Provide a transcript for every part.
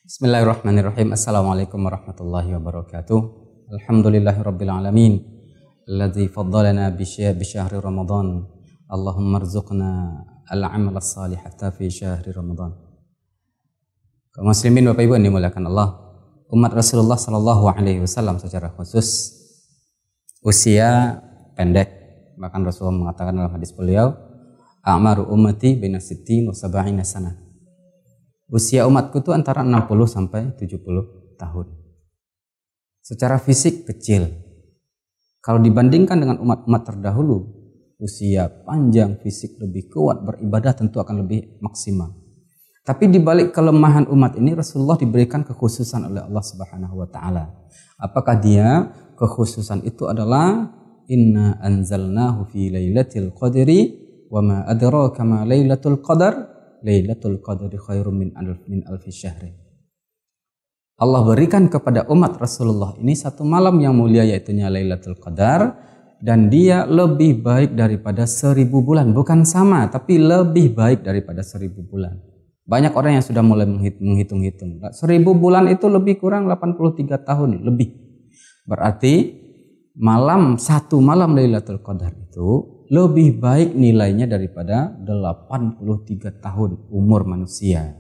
Bismillahirrahmanirrahim. Assalamualaikum warahmatullahi wabarakatuh. Alhamdulillahirabbil alamin. Alladzi faddalana bi syahri Ramadan. Allahumma rzuqna al-amal as-salih hatta fi syahri Ramadan. Kaum muslimin Bapak Ibu yang dimuliakan Allah, umat Rasulullah sallallahu alaihi wasallam secara khusus usia pendek. Bahkan Rasulullah mengatakan dalam hadis beliau, "A'maru ummati baina 60 wa 70 sanah." Usia umatku itu antara 60 sampai 70 tahun. Secara fisik kecil. Kalau dibandingkan dengan umat-umat terdahulu, usia panjang, fisik lebih kuat, beribadah tentu akan lebih maksimal. Tapi di balik kelemahan umat ini, Rasulullah diberikan kekhususan oleh Allah Subhanahu wa taala. Apakah dia? Kekhususan itu adalah inna anzalnahu fi lailatul qadri wa ma adraka ma lailatul qadar. Lailatul Qadri khairum min alfi syahri. Allah berikan kepada umat Rasulullah ini satu malam yang mulia, yaitunya Lailatul Qadar, dan dia lebih baik daripada 1000 bulan. Bukan sama, tapi lebih baik daripada 1000 bulan. Banyak orang yang sudah mulai menghitung-hitung. 1000 bulan itu lebih kurang 83 tahun lebih. Berarti satu malam Lailatul Qadar itu lebih baik nilainya daripada 83 tahun umur manusia.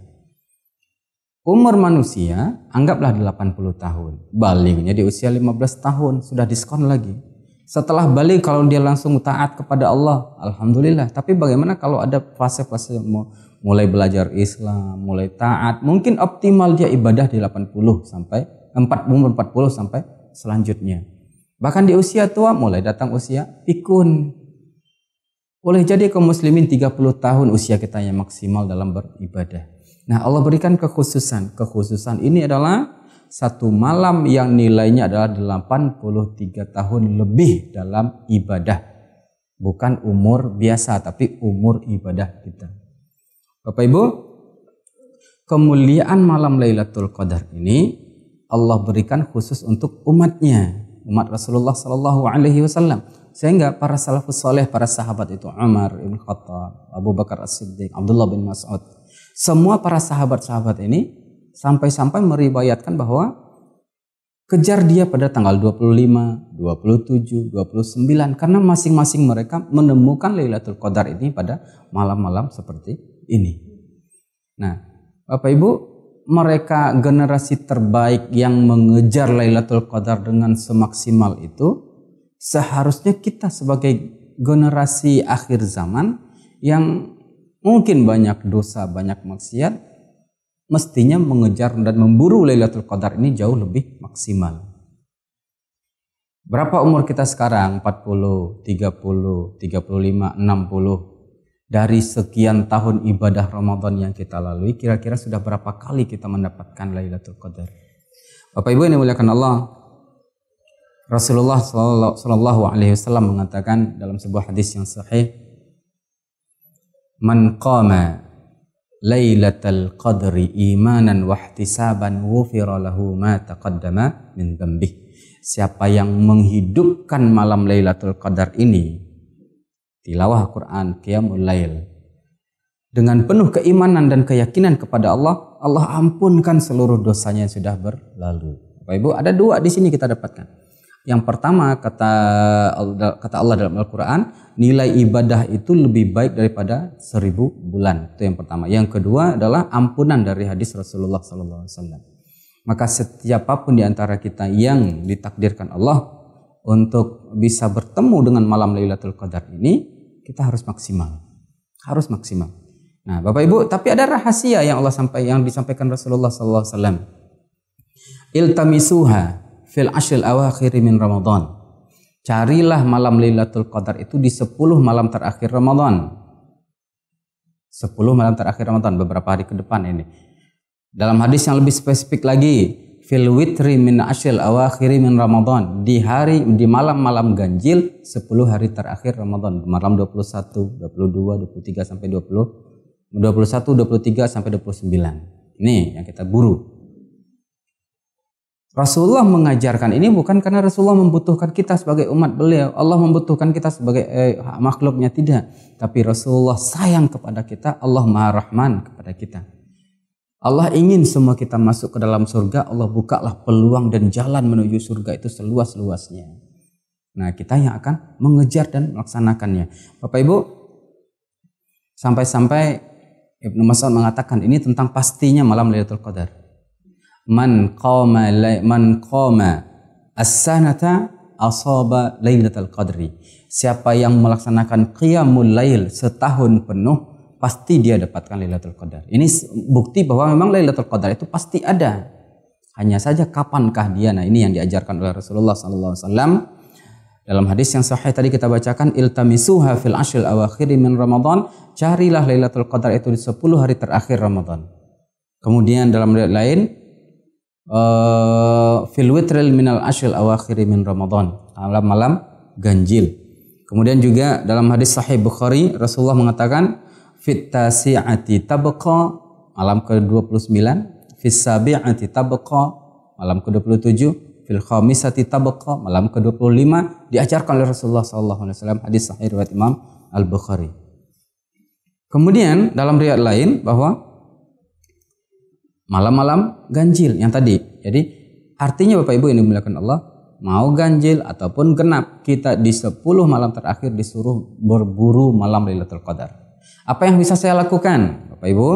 Umur manusia anggaplah 80 tahun. Balignya di usia 15 tahun, sudah diskon lagi. Setelah balik kalau dia langsung taat kepada Allah, alhamdulillah. Tapi bagaimana kalau ada fase-fase mulai belajar Islam, mulai taat, mungkin optimal dia ibadah di 80 sampai 40 sampai selanjutnya. Bahkan di usia tua mulai datang usia pikun. Boleh jadi kaum muslimin 30 tahun usia kita yang maksimal dalam beribadah. Nah, Allah berikan kekhususan. Kekhususan ini adalah satu malam yang nilainya adalah 83 tahun lebih dalam ibadah. Bukan umur biasa, tapi umur ibadah kita. Bapak Ibu, kemuliaan malam Lailatul Qadar ini Allah berikan khusus untuk umatnya. Umat Rasulullah sallallahu alaihi wasallam. Sehingga para salafus soleh, para sahabat itu Umar bin Khattab, Abu Bakar As-Siddiq, Abdullah bin Mas'ud. Semua para sahabat-sahabat ini sampai-sampai meriwayatkan bahwa kejar dia pada tanggal 25, 27, 29. Karena masing-masing mereka menemukan Lailatul Qadar ini pada malam-malam seperti ini. Nah, Bapak Ibu, mereka generasi terbaik yang mengejar Lailatul Qadar dengan semaksimal itu, seharusnya kita sebagai generasi akhir zaman yang mungkin banyak dosa, banyak maksiat, mestinya mengejar dan memburu Lailatul Qadar ini jauh lebih maksimal. Berapa umur kita sekarang? 40, 30, 35, 60. Dari sekian tahun ibadah Ramadan yang kita lalui, kira-kira sudah berapa kali kita mendapatkan Lailatul Qadar? Bapak Ibu yang dimuliakan Allah, Rasulullah sallallahu alaihi wasallam mengatakan dalam sebuah hadis yang sahih, "Man qama Lailatul Qadri imanan wa ihtisaban ghufira lahu ma taqaddama min dzambih." Siapa yang menghidupkan malam Lailatul Qadar ini, tilawah Quran, qiyamul lail, dengan penuh keimanan dan keyakinan kepada Allah, Allah ampunkan seluruh dosanya yang sudah berlalu. Bapak Ibu, ada dua di sini kita dapatkan. Yang pertama, kata Allah dalam Al-Quran, nilai ibadah itu lebih baik daripada 1000 bulan. Itu yang pertama. Yang kedua adalah ampunan dari hadis Rasulullah SAW. Maka setiap apapun di antara kita yang ditakdirkan Allah untuk bisa bertemu dengan malam Lailatul Qadar ini, kita harus maksimal. Harus maksimal. Nah, Bapak Ibu, tapi ada rahasia yang disampaikan Rasulullah SAW. Iltamisuha fil ashril awakhir min Ramadan. Carilah malam Lailatul Qadar itu di 10 malam terakhir Ramadan. 10 malam terakhir Ramadan, beberapa hari ke depan ini. Dalam hadis yang lebih spesifik lagi, fil witri min ashril awakhir min Ramadan. Di malam-malam ganjil 10 hari terakhir Ramadan. Malam 21, 22, 23 sampai 21, 23 sampai 29. Ini yang kita buru. Rasulullah mengajarkan ini bukan karena Rasulullah membutuhkan kita sebagai umat beliau. Allah membutuhkan kita sebagai makhluknya, tidak. Tapi Rasulullah sayang kepada kita. Allah Maha Rahman kepada kita. Allah ingin semua kita masuk ke dalam surga, Allah bukalah peluang dan jalan menuju surga itu seluas-luasnya. Nah, kita yang akan mengejar dan melaksanakannya. Bapak Ibu, sampai-sampai Ibnu Mas'ud mengatakan ini tentang pastinya malam Lailatul Qadar. Man qama as-sanata asaba Lailatul Qadri. Siapa yang melaksanakan qiyamul lail setahun penuh, pasti dia dapatkan Lailatul Qadar. Ini bukti bahwa memang Lailatul Qadar itu pasti ada. Hanya saja kapankah dia? Nah, ini yang diajarkan oleh Rasulullah SAW dalam hadis yang sahih tadi kita bacakan, iltamisuha fil ashril awakhir min Ramadan, carilah Lailatul Qadar itu di 10 hari terakhir Ramadan. Kemudian dalam riwayat lain, fil witril minal ashril awakhir min Ramadan, malam-malam ganjil. Kemudian juga dalam hadis sahih Bukhari, Rasulullah mengatakan fit tasi'ati tabqa, malam ke-29, fis sabi'ati tabqa, malam ke-27, fil khamisati tabqa, malam ke-25, diajarkan oleh Rasulullah SAW, hadis sahih riwayat Imam Al-Bukhari. Kemudian dalam riwayat lain bahwa malam-malam ganjil yang tadi. Jadi artinya Bapak Ibu yang dimuliakan Allah, mau ganjil ataupun genap, kita di 10 malam terakhir disuruh berburu malam Lailatul Qadar. Apa yang bisa saya lakukan Bapak Ibu?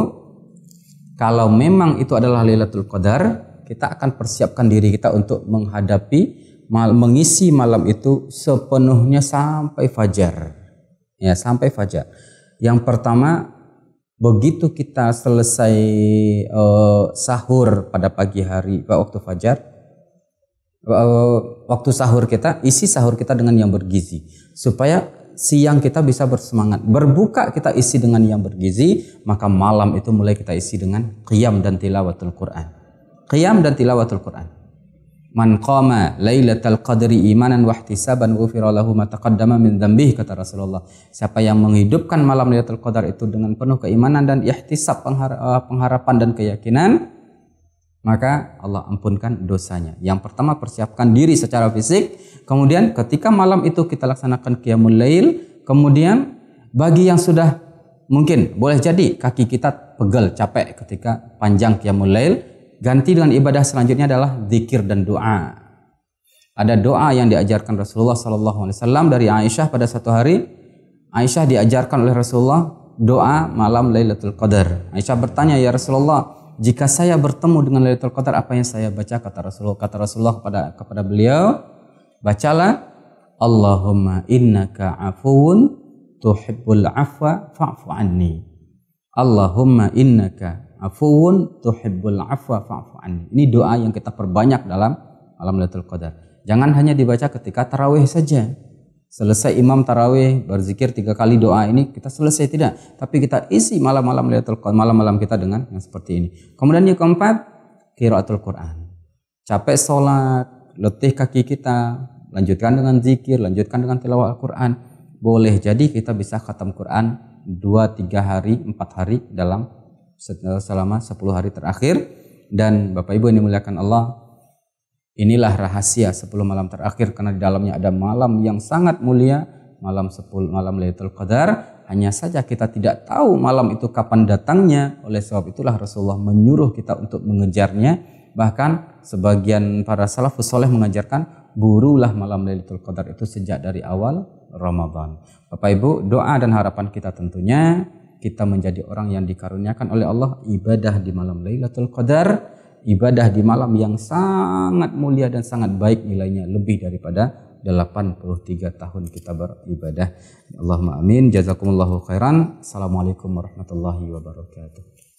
Kalau memang itu adalah Lailatul Qadar, kita akan persiapkan diri kita untuk mengisi malam itu sepenuhnya sampai fajar. Ya, sampai fajar. Yang pertama, begitu kita selesai sahur pada pagi hari, waktu fajar, waktu sahur kita, isi sahur kita dengan yang bergizi. Supaya siang kita bisa bersemangat. Berbuka kita isi dengan yang bergizi, maka malam itu mulai kita isi dengan qiyam dan tilawatul Quran. Qiyam dan tilawatul Quran. Man qama lailatal qadri imanan wa ihtisaban ghufira lahu ma taqaddama min dzambihi, kata Rasulullah. Siapa yang menghidupkan malam Lailatul Qadar itu dengan penuh keimanan dan ihtisab, pengharapan dan keyakinan, maka Allah ampunkan dosanya. Yang pertama, persiapkan diri secara fisik. Kemudian ketika malam itu kita laksanakan qiyamul lail. Kemudian bagi yang sudah mungkin boleh jadi kaki kita pegel, capek ketika panjang qiyamul lail, ganti dengan ibadah selanjutnya adalah zikir dan doa. Ada doa yang diajarkan Rasulullah SAW dari Aisyah pada satu hari. Aisyah diajarkan oleh Rasulullah doa malam Lailatul Qadar. Aisyah bertanya, ya Rasulullah, jika saya bertemu dengan Lailatul Qadar, apa yang saya baca? Kata Rasulullah kepada beliau, bacalah Allahumma innaka afuwun tuhibbul afwa fa'fu anni. Allahumma innaka afuwun tuhibbul afwa fa'fu anni. Ini doa yang kita perbanyak dalam malam Lailatul Qadar. Jangan hanya dibaca ketika tarawih saja. Selesai imam tarawih berzikir 3 kali doa ini kita selesai, tidak. Tapi kita isi malam-malam Lailatul Qadar, malam-malam kita dengan yang seperti ini. Kemudian yang keempat, qiraatul Quran. Capek sholat, letih kaki kita, lanjutkan dengan zikir, lanjutkan dengan tilawah Al-Quran. Boleh jadi kita bisa khatam Quran 2, 3 hari, 4 hari selama 10 hari terakhir. Dan Bapak Ibu yang dimuliakan Allah, inilah rahasia 10 malam terakhir, karena di dalamnya ada malam yang sangat mulia, malam Lailatul Qadar. Hanya saja kita tidak tahu malam itu kapan datangnya. Oleh sebab itulah Rasulullah menyuruh kita untuk mengejarnya. Bahkan sebagian para salafus soleh mengajarkan, burulah malam Lailatul Qadar itu sejak dari awal Ramadan. Bapak Ibu, doa dan harapan kita tentunya kita menjadi orang yang dikaruniakan oleh Allah ibadah di malam Lailatul Qadar, ibadah di malam yang sangat mulia dan sangat baik nilainya, lebih daripada 83 tahun kita beribadah. Allahumma amin. Jazakumullahu khairan. Assalamualaikum warahmatullahi wabarakatuh.